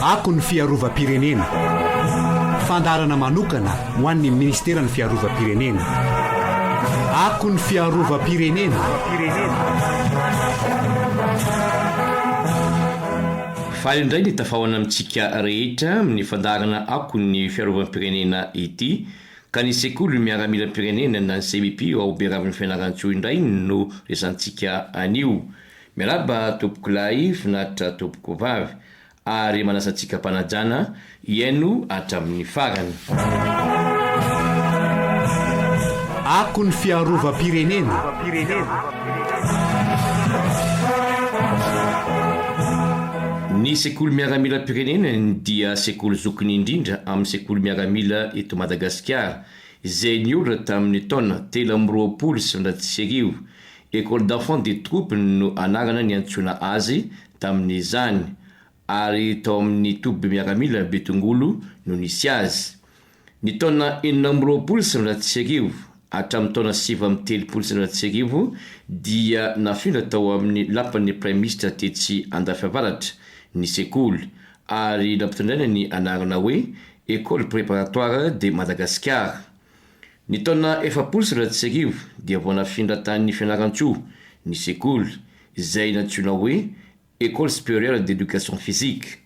Akon'ny Fiarovam-pirenena. Fandaharana manokana ho an'ny ministeran'ny Fiarovam-pirenena. Akon'ny Fiarovam-pirenena. Faly indray ny tafahana amintsika rehetra amin'ny fandaharana Akon'ny Fiarovam-pirenena ity, ka ny sekoly miaramilam-pirenena na ny SEMIPI ao Beraviny Fianaratsoa indray no resantsika anio. Miaraba tompoko lahy finaritra tompoko vavy ary manasantsika mpanajana iaino hatramin'ny farany. Akon'ny Fiarovam-pirenena. Ny sekoly miaramilam-pirenena dia sekoly zokiny indrindra amin'ny sekoly miaramila eto Madagasikara, izay niorina tamin'ny taona 320. École d'enfants des troupes no anarana ny antsoina azy tamin'izany, ary tao amin'ny toby miaramila Betongolo no nisy azy. Ny taona 420 hatramin'ny taona 730 dia nafindra tao amin'ny lapan'ny Prime Ministre Tetsy Andafiavaratra ny sekoly, ary nampitondraina ny anarana hoe École préparatoire de Madagascar. Ny taona 430 dia vao nafindra tany Fianarantsoa ny sekoly, izay nantsoina hoe École supérieure d'éducation physique.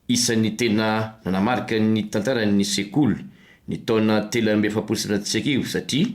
Isan'ny tena nanamarika ny tantaran'ny sekoly ny taona 430 satria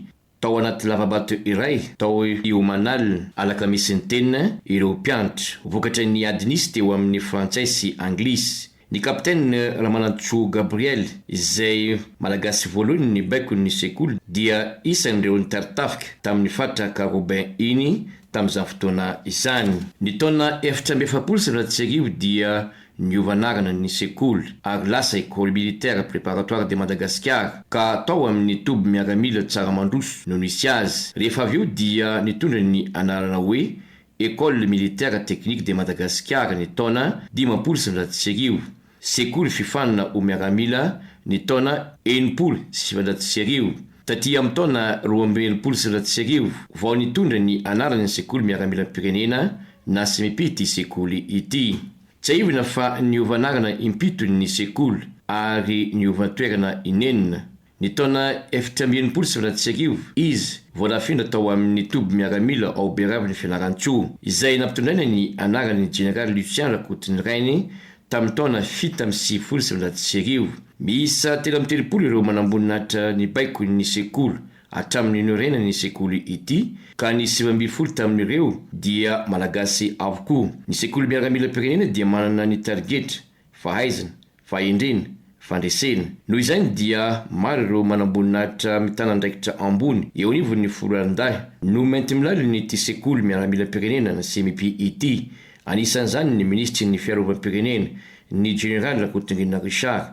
tao anaty lavabato iray tao iomanal alakamisy ny tena ireo mpianatra, vokatra ny adinisy teo amin'ny frantsay sy anglisy. Ny kapitaine Ramanantsoa Gabriel, izay malagasy voalohany ny baiko ny sekoly, dia isan'ireo nitartafika tamin'ny fatraka Robin iny tamin'izany fotoana izany. Ny taona 430 dia niovanarana ny sekoly ary lasa école militaire préparatoire de Madagascar, ka tao amin'ny toby miaramila tsara mandroso no nisy azy. Rehefa avy eo dia nitondra ny anarana hoe École militaire technique de Madagascar ny taona 530. Sekoly fifanana ho miaramila ny taona 730. Taty amin'ny taona 2020 vao nitondra ny anarana ny sekoly miaramilam-pirenena na SEMIPI ity sekoly ity. Tsy aivina fa niovanarana impito ny sekoly ary niovantoerana inenina. Ny taona 1970 izy vao nafindra tao amin'ny toby miaramila ao Beraviny Fianarantsoa, izay nampitondraina ny anarany Général Lucien Rakotonirainy tamin'ny taona 770. Miisa 13 ireo manamboninahitra ny baiko ny sekoly hatramin'ny nyorena ny sekoly ity, ka ny 9 tamin'ireo dia malagasy avokoa. Ny sekoly miaramilam-pirenena dia manana ny targetra fahaizana, fahendrena, fandresena. Noho izany dia maro ireo manamboninahitra mitana andraikitra ambony eo anivon'ny foroarindahy no mainty milaliny ny sekoly miaramilam-pirenena na SEMIPI ity. Anisan'izany ny ministry ny fiarovam-pirenena ny Général Rakotondraina Richard,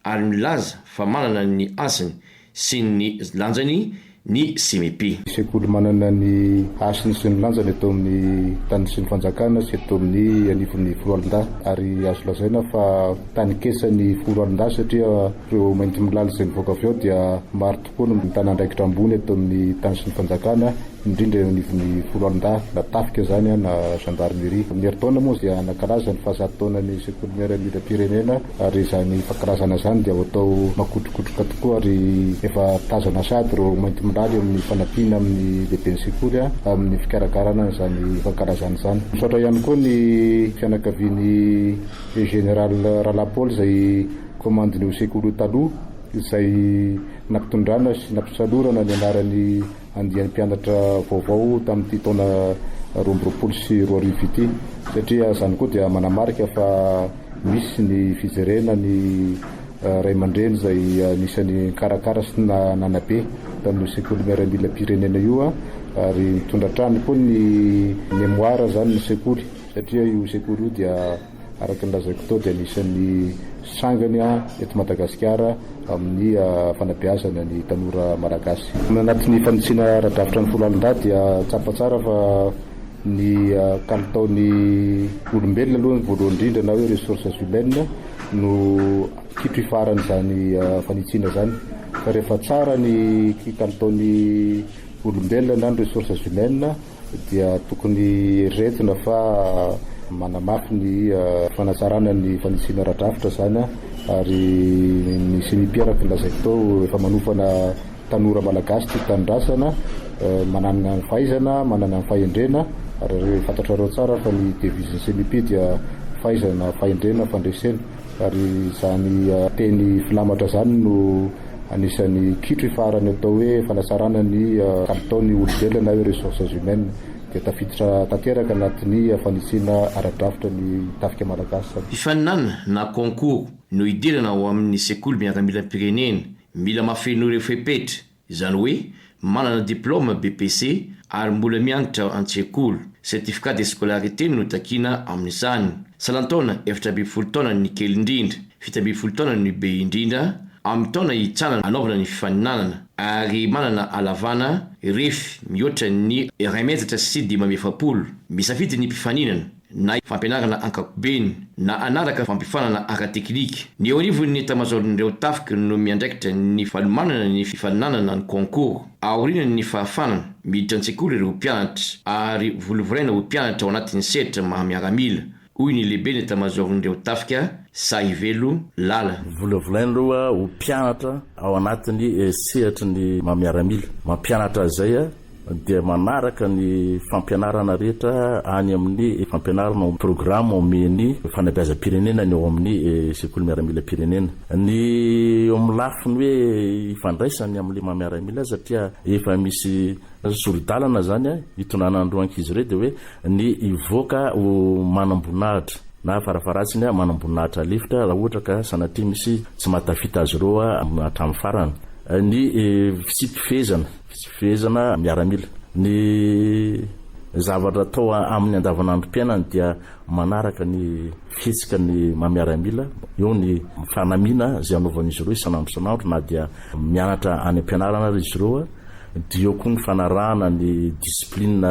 ary milaza fa manana ny asiny sy ny lanjany ny SEMIPI. Sekoly manana ny asiny sy ny lanjany eto amin'ny tany sy ny fanjakana sy eto amin'ny anivon'ny foroalindahy, ary azo lazaina fa tany kesa ny foroalindahy satria ireo mainty milaly izay nivoaka avy eo dia maro tokoa no mitana andraikitra ambony eto amin'ny tany sy ny fanjakana, indrindra eo anivon'ny foroalindahy, na tafika zany na gendarmerie. Amin'ny herintaona moa dia nankalaza ny fahazatoana ny sekoly miaramilam-pirenena, ary izany fankalazana zany dia atao makotrokotroka tokoa, ary efa tazana sady ireo mainty milaly amin'ny fanampiana amin'ny lehiben'ny sekoly amin'ny fikarakarana izany fankalazana izany. Misaotra ihany koa ny fianakavian'ny général Ralapaoly izay komandin'io sekoly taloha, izay nampitondrana sy nampisalorana ny anaran'ny andiany mpianatra vaovao tamin'ity taona 2020 ity, satria zany koa dia manamarika fa misy ny fizerena ny ray aman-dreny izay anisan'ny karakara sy nanabe tamin'ny sekoly miaramilam-pirenena io, ary mitondra trany koa ny mémoire zany ny sekoly, satria io sekoly io dia araka ny lazaiko tao dia anisan'ny sangany eto Madagasikara amin'ny fanabeazana ny tanora malagasy. Anatin'ny fanitsina ara-davitra ny foroalindahy dia tsapatsara fa ny kalitaon'ny olombelona aloha ny voalohany indrindra na hoe ressources humaines no kitro ifarany zany fanitsina zany, fa rehefa tsara ny kalitaon'ny olombelona na ny ressources humaines dia tokony retina fa manamafy ny fanatsarana ny fanisina radrafitra zany ary ny SEMIPI araka lazaiko tao efa manofana tanora malagasy ty tanindrazana manana ny fahaizana, manana ny fahendrena ary fantatra reo tsara fa ny devizy SEMIPI dia fahaizana, fahendrena, fandresena ary zany teny filamatra zany no anisan'ny kitry farany atao hoe fanasarana ny kalitaon'ny olombelona hoe ressources humaines dia tafiditra tanteraka anatin'ny fanisina ara-drafitra ny tafika malagasy. Fifaninana na concours no idirana ao amin'ny sekoly miaramila-pirenena mila mafeno ireo fahaefatra, izany hoe manana diplôme BPC ary mbola mianatra an-tsekoly. Certificat de scolarité no takina amin'izany. Salantaona 7 taona ny kely indrindra, 7 taona ny be indrindra, amin'ny taona hitsana anaovana ny fifaninanana ary manana alavana refy mihoatra ny 1.7 misafidy ny mpifaninana na fampianarana ankapobeny na anaraka fampifanana ara-teknika. Ny eo anivon'ny tamazorin'ireo tafika no miandraikitra ny falomanana ny fifaninanana ny concours aoriana ny fahafanana miditra an-tsekoly ireo mpianatra ary volovoraina ho mpianatra ao anatin'ny sehatra mahamiaramila. Hoy ny lehibe ny tamazorin'ireo tafika Saivelo Lala. Volovolaina roa ho mpianatra ao anatin'ny sehatra ny mahamiaramila. Mampianatra zay dia manaraka ny fampianarana rehetra any amin'ny fampianarana programa omeny fanabeazam-pirenena ny ao amin'ny sekoly miaramila-pirenena. Ny eo amin'ny lafiny hoe ifandraisany amin'le mahamiaramila satria efa misy solidalana zany hitonanandro ankizy ireo dia hoe ny ivoaka ho manam-boninahitra na farafaratsiny manam-boninahitra lefitra raha ohatra ka sanatria misy tsy mahatafita azy ireo hatramin'ny farany. Ny fifehezana miaramila. Ny zavatra atao amin'ny andavanandrom-piainana dia manaraka ny fihetsika ny mahamiaramila, eo ny fanamina zay anaovan'izy ireo isanandro na dia mianatra any am-pianarana izy ireo, dia eo koa ny fanarahana ny discipline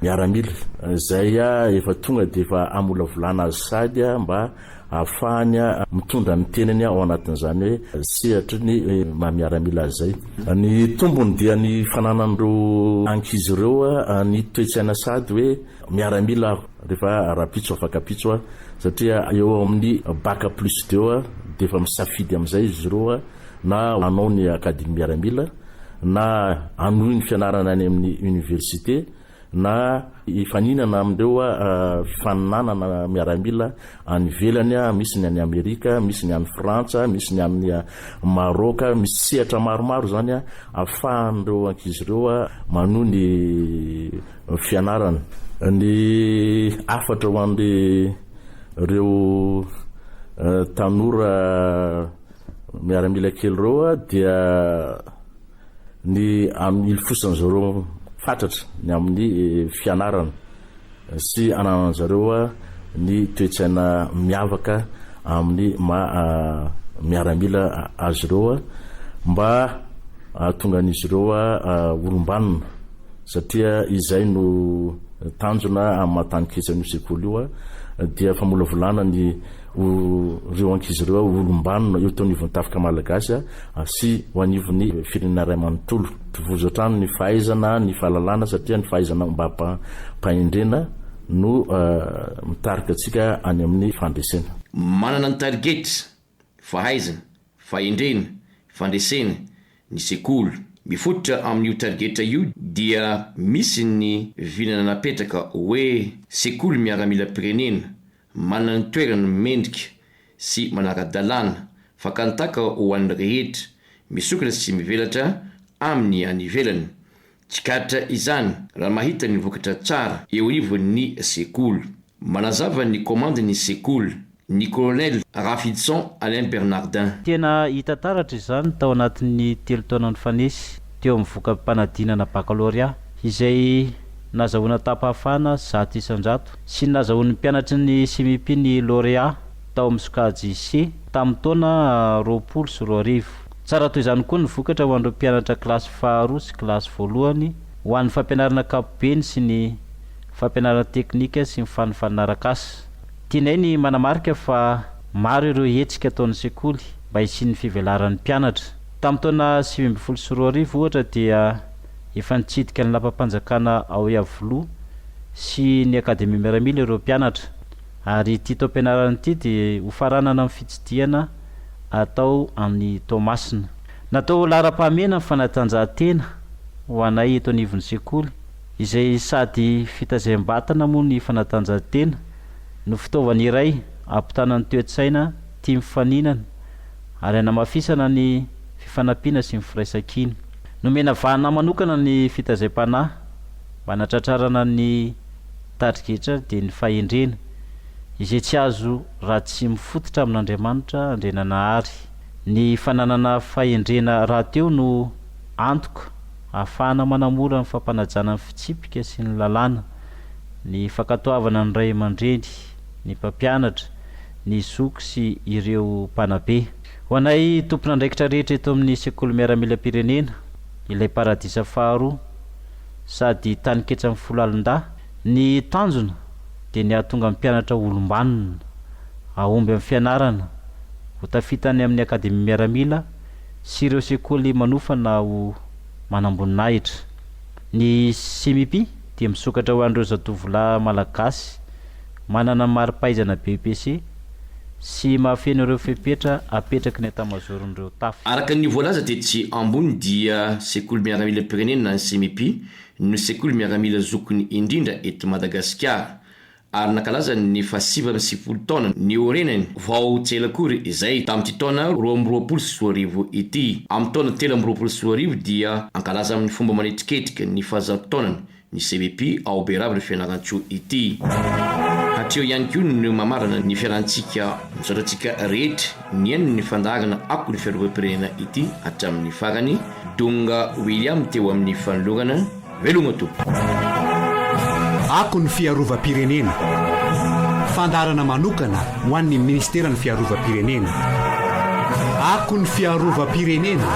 miaramila zay efa tonga dia efa amolavolana azy sady mba ahafahany mitondra ny tenany ao anatin'izany hoe sehatra ny mahamiaramila azy zay. Ny tombony dia ny fananan'ireo ankizy ireo ny toetsaina sady hoe miaramila rehefa rapitso afakapitso satria eo amin'ny baka plus 2 dia efa misafidy amin'izay izy ireo na anao ny akademy miaramila na anohy ny fianarana any amin'ny université na ifaninana amindreo fifaninanana miaramila any velany, misy ny any Amerika, misy ny any Frantsa, misy ny any Maroka, misy sehatra maromaro zany afahandreo ankizy ireo manohy ny fianarana. Ny afatra ho an'le reo tanora miaramila kely ireo dia ny amin'ny ilfosan'izareo fantatra ny amin'ny fianarana sy ananan'zareo ny toetsaina miavaka amin'ny miaramila azy ireo mba tonga an'izy ireo olombanona satria izay no tanjona amin'ny mahatany-ketsan'io sekoly io dia famolavolana ny reo ankizy ireo olombanona eo tao anivon'ny tafika malagasy sy ho anivon'ny firenena ray manontolo. Vozotrano ny fahaizana, ny fahalalana satria ny fahaizana mba mpahendrena no mitarika atsika any amin'ny fandresena. Manana ny targety, fahaizana, fahendrena, fandresena ny sekoly. Mifototra amin'io targeta io dia misy ny vinana napetraka hoe sekoly miaramila-pirenena manana ny toerana mendrika sy manara-dalàna fakantaka ho an'ny rehetra misokatra sy mivelatra amin'ny anivelany. Tsikatra izany raha mahita ny vokatra tsara eo anivon'ny sekoly. Manazava ny komande ny sekoly ny colonel Rafidson Alain Bernardin. Tena hita taratra izany tao anatin'ny 3 taona nifanesy teo amin'ny voka-panadinana baccalauréat izay nazahoana tapahafana 100 sy nazahoan'ny mpianatry ny SEMIPI ny lauréat tao amin'ny sokajy C tamin'ny taona 20 sy 20. Tsara toy izany koa ny vokatra ho an'ireo mpianatra kilasy faharoa sy kilasy voalohany ho an'ny fampianarana ankapobeny sy ny fampianarana teknika sy ny fandaharana. Tianay ny manamarika fa maro ireo hetsika ataon'ny sekoly mba hisian'ny fivelaran'ny mpianatra. Tamin'ny taona 20 sy 20 ohatra dia efa nitsidika ny lampa-panjakana ao Iavoloha sy ny akademia miaramila ireo mpianatra. ary ty taom-pianarana ity dia hofaranana amin'ny fitsidiana atao amin'ny tomasina. Natao lara-pahamena ny fanatanjahantena ho anay eto anivon'ny sekoly, izay sady fitazem-batana moa ny fanatanjahantena no fitaovana iray ampitanany toe-tsaina tia mifaninana ary anamafisana ny fifanampiana sy ny firaisan-kina. Nomena vahana manokana ny fitazem-panahy mba hanatratrarana ny tadriketra dia ny fahendrena izay tsy azo raha tsy mifototra amin'Andriamanitra andrenanahary. Ny fananana fahendrena raha teo no antoka ahafahana manamora ny fampanajana ny fitsipika sy ny lalàna, ny fankatoavana ny ray aman-dreny, ny mpampianatra, ny zoko sy ireo mpanabe. Ho anay tompona andraikitra rehetra eto amin'ny sekoly miaramilam-pirenena ilay paradisa faharoa sady tanyketsa amin'ny folo alin-da, ny tanjona dia ny ahatonga amin'ny mpianatra olombanona ahomby amin'ny fianarana ho tafitany amin'ny akademia miaramila sy ireo sekoly manofana ho manamboninahitra. Ny SEMIPI dia misokatra ho an'ireo zatovolahy malagasy manana mari-pahaizana BPC sy mahafeno ireo fepetra apetraky ny atamazoron'ireo tafy. Araka ny voalaza dia tsy ambony dia sekoly miaramilam-pirenena ny SEMIPI no sekoly miaramila zokony indrindra eto Madagasikara ary nakalaza ny 7 taona ny orenany vao tselakory izay tamin'ity taona 2024 ity. Amin'ny taona 2024 dia ankalaza amin'ny fomba manetiketika ny fahazatotaonany ny SEMIPI ao Beravy fianaran-tsoa ity. Hatreo ihany koa no mamarana ny fiarantsika misaotratsika rehetra ny ny fandaharana Akon'ny Fiarovam-pirenena ity hatramin'ny farany. Donga William teo amin'ny fanolorana. Veloma topo. Akon'ny Fiarovam-pirenena, fandaharana manokana ho an'ny ministeran'ny fiarovam-pirenena. Akon'ny Fiarovam-pirenena.